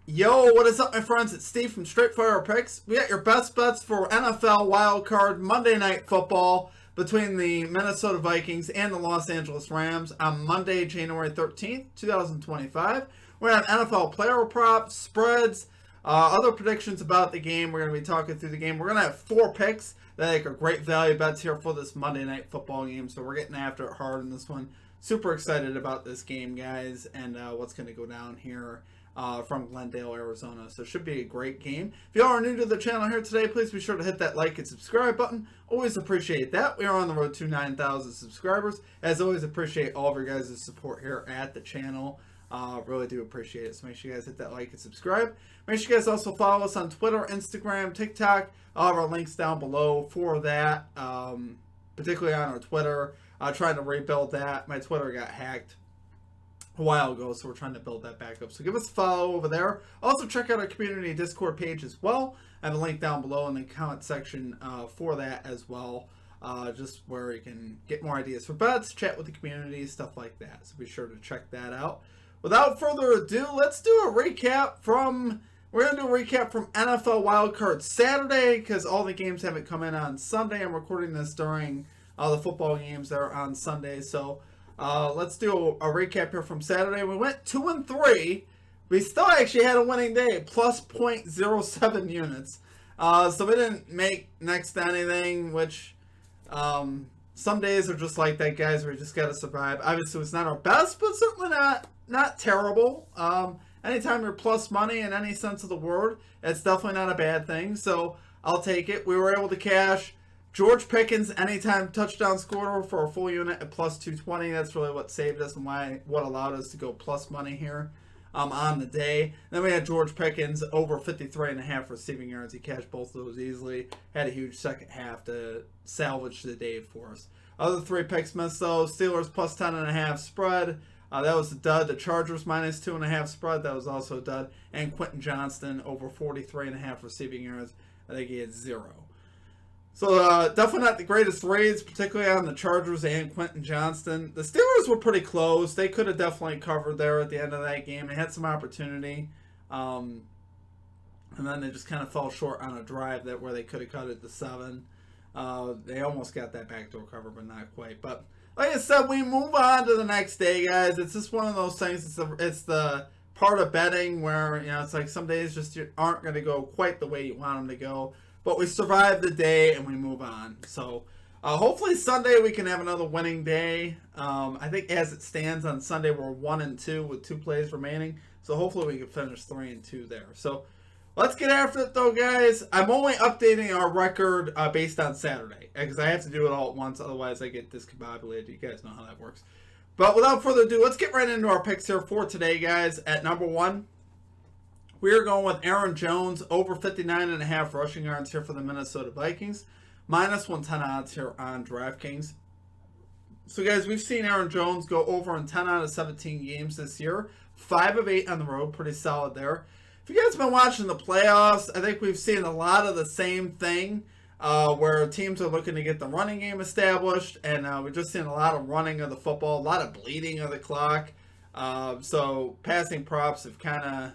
Yo, what is up, my friends? It's Steve from Straightforward Picks. We got your best bets for NFL Wildcard Monday Night Football between the Minnesota Vikings and the Los Angeles Rams on Monday, January 13th, 2025. We're on NFL player props, spreads, other predictions about the game. We're going to be talking through the game. We're going to have 4 picks that I think are great value bets here for this Monday Night Football game. So we're getting after it hard in this one. Super excited about this game, guys, and what's going to go down here. From Glendale, Arizona. So it should be a great game. If you are new to the channel here today, please be sure to hit that like and subscribe button. Always appreciate that. We are on the road to 9,000 subscribers. As always, appreciate all of your guys' support here at the channel. Really do appreciate it. So make sure you guys hit that like and subscribe. Make sure you guys also follow us on Twitter, Instagram, TikTok. All of our links down below for that. Particularly on our Twitter. Trying to rebuild that. My Twitter got hacked a while ago, so we're trying to build that back up. So give us a follow over there. Also check out our community Discord page as well. I have a link down below in the comment section for that as well. Just where you can get more ideas for bets, chat with the community, stuff like that. So be sure to check that out. Without further ado, let's do a recap from... We're going to do a recap from NFL Wildcard Saturday because all the games haven't come in on Sunday. I'm recording this during the football games that are on Sunday, so... let's do a recap here from Saturday. We went 2-3. We still actually had a winning day, plus 0.07 units. So we didn't make next to anything, which some days are just like that, guys, where you just got to survive. Obviously, it's not our best, but certainly not terrible. Anytime you're plus money in any sense of the word, it's definitely not a bad thing. So I'll take it. We were able to cash George Pickens, anytime touchdown scorer for a full unit at plus 220. That's really what saved us and what allowed us to go plus money here on the day. Then we had George Pickens over 53.5 receiving yards. He cashed both of those easily. Had a huge second half to salvage the day for us. Other 3 picks missed though. Steelers plus 10.5 spread. That was a dud. The Chargers minus 2.5 spread. That was also a dud. And Quentin Johnston over 43.5 receiving yards. I think he had 0. So definitely not the greatest rates, particularly on the Chargers and Quentin Johnston. The Steelers were pretty close. They could have definitely covered there at the end of that game. They had some opportunity. And then they just kind of fell short on a drive where they could have cut it to 7. They almost got that backdoor cover, but not quite. But like I said, we move on to the next day, guys. It's just one of those things. It's the part of betting where, it's like some days just aren't going to go quite the way you want them to go. But we survive the day and we move on. So hopefully Sunday we can have another winning day. I think as it stands on Sunday we're 1-2 with 2 plays remaining. So hopefully we can finish 3-2 there. So let's get after it though, guys. I'm only updating our record based on Saturday because I have to do it all at once. Otherwise I get discombobulated. You guys know how that works. But without further ado, let's get right into our picks here for today, guys. At number 1. We are going with Aaron Jones over 59.5 rushing yards here for the Minnesota Vikings. Minus 110 odds here on DraftKings. So guys, we've seen Aaron Jones go over in 10 out of 17 games this year. 5 of 8 on the road. Pretty solid there. If you guys have been watching the playoffs, I think we've seen a lot of the same thing. Where teams are looking to get the running game established. And we've just seen a lot of running of the football. A lot of bleeding of the clock. So passing props have kind of...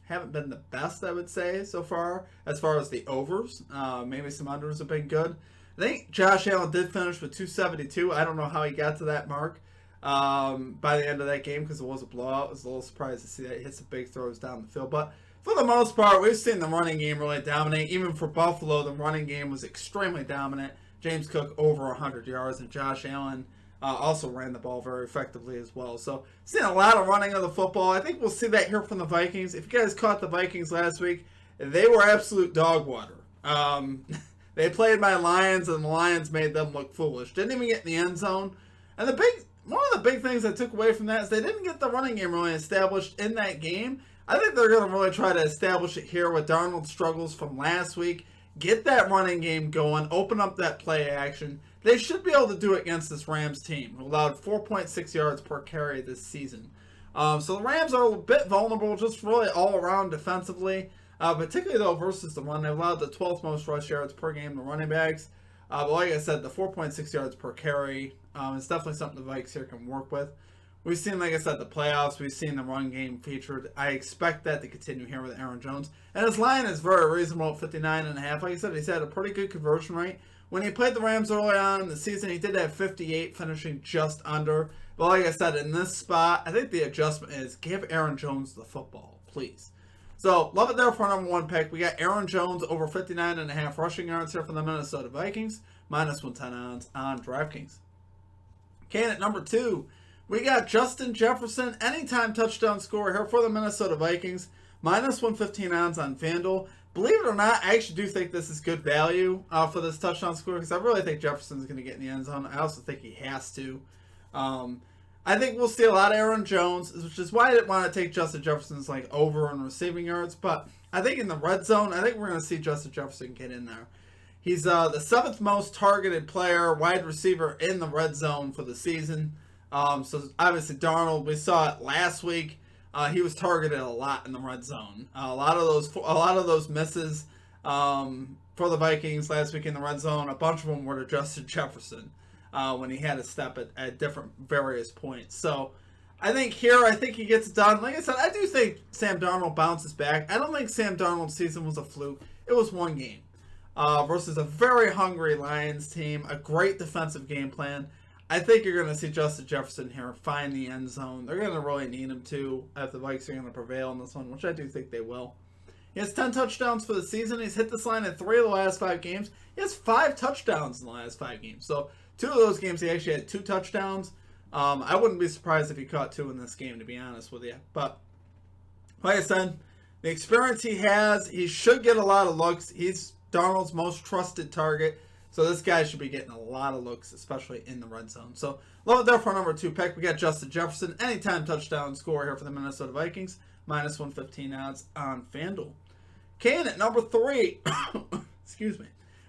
haven't been the best, I would say, so far as the overs. Maybe some unders have been good. I think Josh Allen did finish with 272. I don't know how he got to that mark by the end of that game because it was a blowout. I was a little surprised to see that he hit some big throws down the field. But for the most part, we've seen the running game really dominate. Even for Buffalo, the running game was extremely dominant. James Cook over 100 yards and Josh Allen also ran the ball very effectively as well. So, seeing a lot of running of the football. I think we'll see that here from the Vikings. If you guys caught the Vikings last week, they were absolute dog water. They played my Lions, and the Lions made them look foolish. Didn't even get in the end zone. And one of the big things I took away from that is they didn't get the running game really established in that game. I think they're going to really try to establish it here with Darnold's struggles from last week. Get that running game going. Open up that play action. They should be able to do it against this Rams team, who allowed 4.6 yards per carry this season. So the Rams are a bit vulnerable, just really all around defensively. Particularly, though, versus the run. They allowed the 12th most rush yards per game to running backs. But like I said, the 4.6 yards per carry is definitely something the Vikes here can work with. We've seen, like I said, the playoffs. We've seen the run game featured. I expect that to continue here with Aaron Jones. And his line is very reasonable at 59.5. Like I said, he's had a pretty good conversion rate. When he played the Rams early on in the season, he did have 58, finishing just under. But like I said, in this spot, I think the adjustment is give Aaron Jones the football, please. So, love it there for our number 1 pick. We got Aaron Jones over 59.5 rushing yards here for the Minnesota Vikings. Minus 110 odds on DraftKings. Okay, and at number 2, we got Justin Jefferson, anytime touchdown scorer here for the Minnesota Vikings. Minus 115 odds on FanDuel. Believe it or not, I actually do think this is good value for this touchdown score because I really think Jefferson's going to get in the end zone. I also think he has to. I think we'll see a lot of Aaron Jones, which is why I didn't want to take Justin Jefferson's over in receiving yards. But I think in the red zone, I think we're going to see Justin Jefferson get in there. He's the 7th most targeted player, wide receiver in the red zone for the season. So obviously Darnold, we saw it last week. He was targeted a lot in the red zone. A lot of those misses for the Vikings last week in the red zone. A bunch of them were to Justin Jefferson when he had to step at different various points. So I think he gets it done. Like I said, I do think Sam Darnold bounces back. I don't think Sam Darnold's season was a fluke. It was one game versus a very hungry Lions team, a great defensive game plan. I think you're going to see Justin Jefferson here find the end zone. They're going to really need him to if the Vikings are going to prevail in this one, which I do think they will. He has 10 touchdowns for the season. He's hit this line in 3 of the last 5 games. He has 5 touchdowns in the last 5 games. So 2 of those games he actually had 2 touchdowns. I wouldn't be surprised if he caught 2 in this game, to be honest with you. But like I said, the experience he has, he should get a lot of looks. He's Darnold's most trusted target. So this guy should be getting a lot of looks, especially in the red zone. So love it there for our number 2 pick. We got Justin Jefferson, anytime touchdown scorer here for the Minnesota Vikings. Minus 115 odds on FanDuel. Okay, and at number 3, excuse me,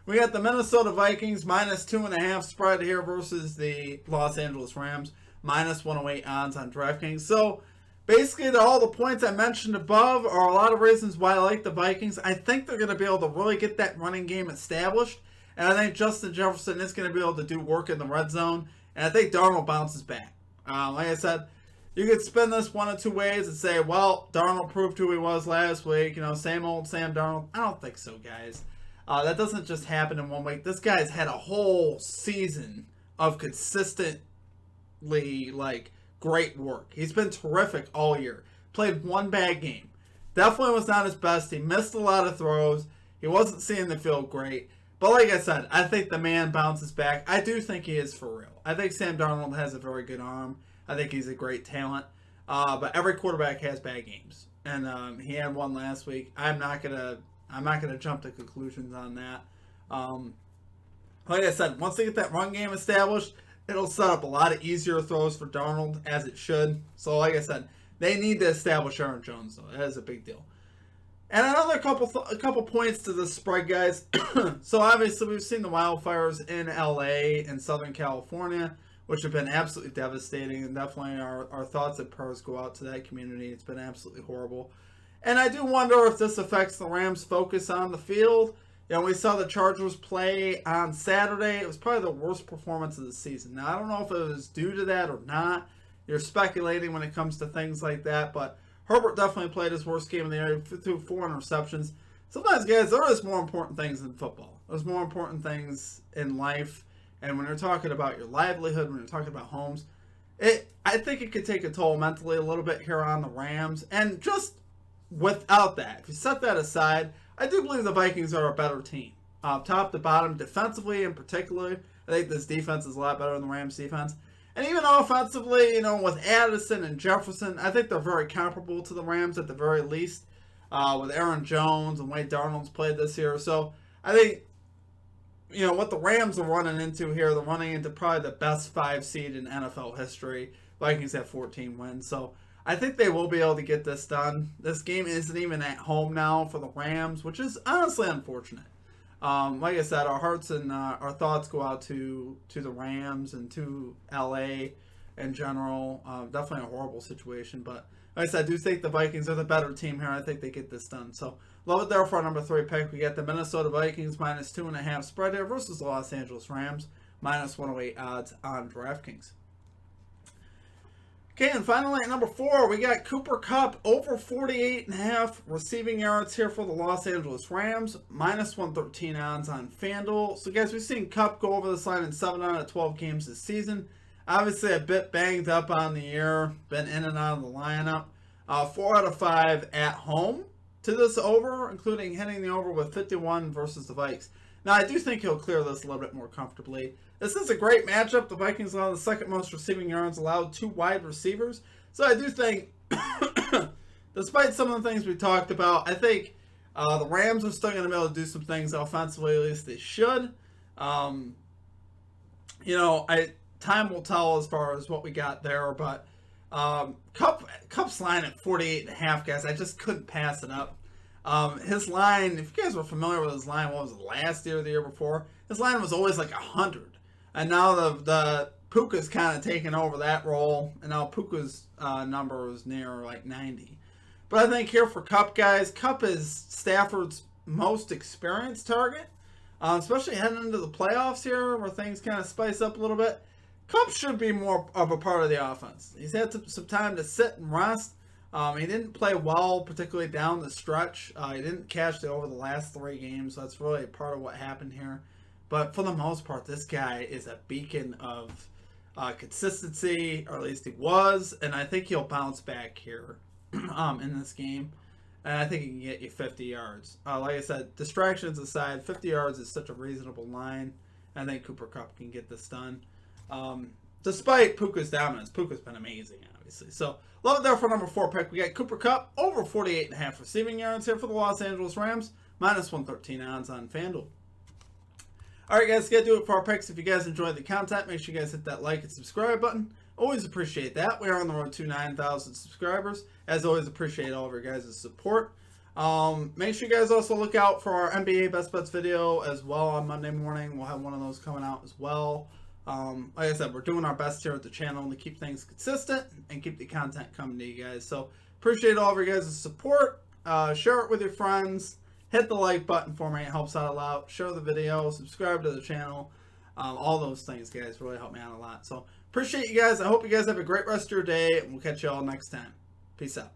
we got the Minnesota Vikings minus 2.5 spread here versus the Los Angeles Rams. Minus 108 odds on DraftKings. So basically, all the points I mentioned above are a lot of reasons why I like the Vikings. I think they're going to be able to really get that running game established. And I think Justin Jefferson is going to be able to do work in the red zone. And I think Darnold bounces back. Like I said, you could spin this one of 2 ways and say, well, Darnold proved who he was last week. Same old Sam Darnold. I don't think so, guys. That doesn't just happen in 1 week. This guy's had a whole season of consistently, great work. He's been terrific all year. Played 1 bad game. Definitely was not his best. He missed a lot of throws. He wasn't seeing the field great. But like I said, I think the man bounces back. I do think he is for real. I think Sam Darnold has a very good arm. I think he's a great talent. But every quarterback has bad games, and he had one last week. I'm not gonna jump to conclusions on that. Like I said, once they get that run game established, it'll set up a lot of easier throws for Darnold, as it should. So like I said, they need to establish Aaron Jones, though. That is a big deal. And another couple points to the spread, guys. So obviously we've seen the wildfires in LA and Southern California, which have been absolutely devastating, and definitely our thoughts and prayers go out to that community. It's been absolutely horrible. And I do wonder if this affects the Rams' focus on the field. We saw the Chargers play on Saturday. It was probably the worst performance of the season. Now, I don't know if it was due to that or not. You're speculating when it comes to things like that, but Herbert definitely played his worst game of the year, threw 4 interceptions. Sometimes, guys, there is more important things than football. There's more important things in life. And when you're talking about your livelihood, when you're talking about homes, I think it could take a toll mentally a little bit here on the Rams. And just without that, if you set that aside, I do believe the Vikings are a better team. Top to bottom, defensively in particular, I think this defense is a lot better than the Rams' defense. And even offensively, with Addison and Jefferson, I think they're very comparable to the Rams at the very least, with Aaron Jones and Wade Darnold's played this year. So I think, what the Rams are running into here, they're running into probably the best 5 seed in NFL history. Vikings have 14 wins. So I think they will be able to get this done. This game isn't even at home now for the Rams, which is honestly unfortunate. Like I said, our hearts and our thoughts go out to the Rams and to LA in general. Definitely a horrible situation, but like I said, I do think the Vikings are the better team here. I think they get this done. So love it there for our number 3 pick. We got the Minnesota Vikings minus 2.5 spread here versus the Los Angeles Rams minus 108 odds on DraftKings. Okay, and finally at number 4, we got Cooper Kupp over 48.5 receiving yards here for the Los Angeles Rams, minus 113 odds on FanDuel. So guys, we've seen Kupp go over this line in 7 out of 12 games this season. Obviously a bit banged up on the year, been in and out of the lineup. 4 out of 5 at home to this over, including hitting the over with 51 versus the Vikes. Now, I do think he'll clear this a little bit more comfortably. This is a great matchup. The Vikings allow the second most receiving yards allowed to wide receivers. So I do think, despite some of the things we talked about, I think the Rams are still going to be able to do some things offensively. At least they should. Time will tell as far as what we got there. But Kupp's line at 48.5, guys, I just couldn't pass it up. His line, if you guys were familiar with his line, what was it, last year or the year before? His line was always like 100. And now the Puka's kind of taken over that role. And now Puka's number is near like 90. But I think here for Kupp, guys, Kupp is Stafford's most experienced target. Especially heading into the playoffs here where things kind of spice up a little bit. Kupp should be more of a part of the offense. He's had some time to sit and rest. He didn't play well, particularly down the stretch. He didn't cash it over the last 3 games. So that's really part of what happened here. But for the most part, this guy is a beacon of consistency, or at least he was. And I think he'll bounce back here in this game. And I think he can get you 50 yards. Like I said, distractions aside, 50 yards is such a reasonable line. I think Cooper Kupp can get this done. Despite Puka's dominance, Puka's been amazing, obviously. So, love it there for number 4 pick. We got Cooper Kupp over 48.5 receiving yards here for the Los Angeles Rams, minus 113 odds on FanDuel. Alright, guys, gotta do it for our picks. If you guys enjoyed the content, make sure you guys hit that like and subscribe button. Always appreciate that. We are on the road to 9,000 subscribers. As always, appreciate all of your guys' support. Make sure you guys also look out for our NBA Best Bets video as well on Monday morning. We'll have one of those coming out as well. Like I said, we're doing our best here at the channel to keep things consistent and keep the content coming to you guys. So appreciate all of your guys' support. Share it with your friends. Hit the like button for me. It helps out a lot. Share the video. Subscribe to the channel. All those things, guys, really help me out a lot. So appreciate you guys. I hope you guys have a great rest of your day. And we'll catch you all next time. Peace out.